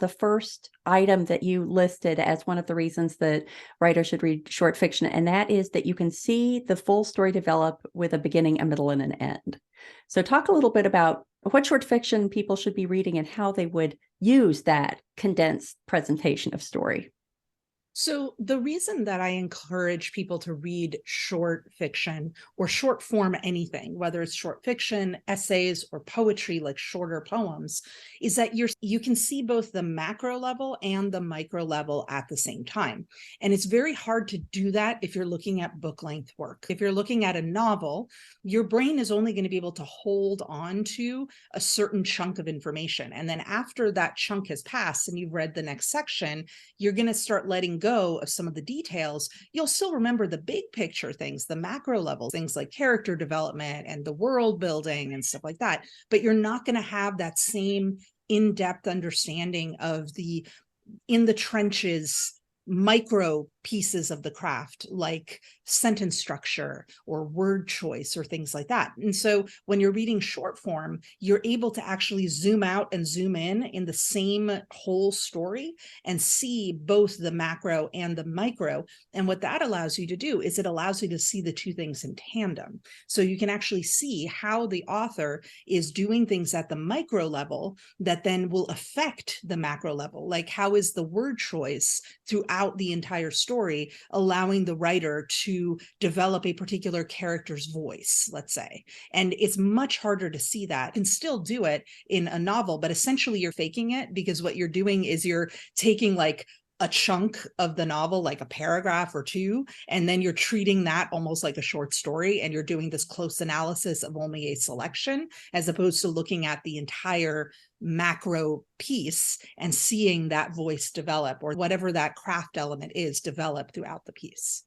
the first item that you listed as one of the reasons that writers should read short fiction, and that is that you can see the full story develop with a beginning, a middle, and an end. So talk a little bit about what short fiction people should be reading and how they would use that condensed presentation of story. So the reason that I encourage people to read short fiction or short form anything, whether it's short fiction, essays, or poetry, like shorter poems, is that you can see both the macro level and the micro level at the same time. And it's very hard to do that if you're looking at book length work. If you're looking at a novel, your brain is only going to be able to hold on to a certain chunk of information. And then after that chunk has passed and you've read the next section, you're going to start letting go of some of the details. You'll still remember the big picture things, the macro level things like character development and the world building and stuff like that. But you're not going to have that same in-depth understanding of the in the trenches micro pieces of the craft, like sentence structure or word choice or things like that. And so when you're reading short form, you're able to actually zoom out and zoom in the same whole story and see both the macro and the micro. And what that allows you to do is it allows you to see the two things in tandem. So you can actually see how the author is doing things at the micro level that then will affect the macro level. Like, how is the word choice throughout the entire story allowing the writer to develop a particular character's voice, let's say. And it's much harder to see that. You can still do it in a novel, but essentially you're faking it, because what you're doing is you're taking like a chunk of the novel, like a paragraph or two, and then you're treating that almost like a short story, and you're doing this close analysis of only a selection, as opposed to looking at the entire macro piece and seeing that voice develop, or whatever that craft element is, develop throughout the piece.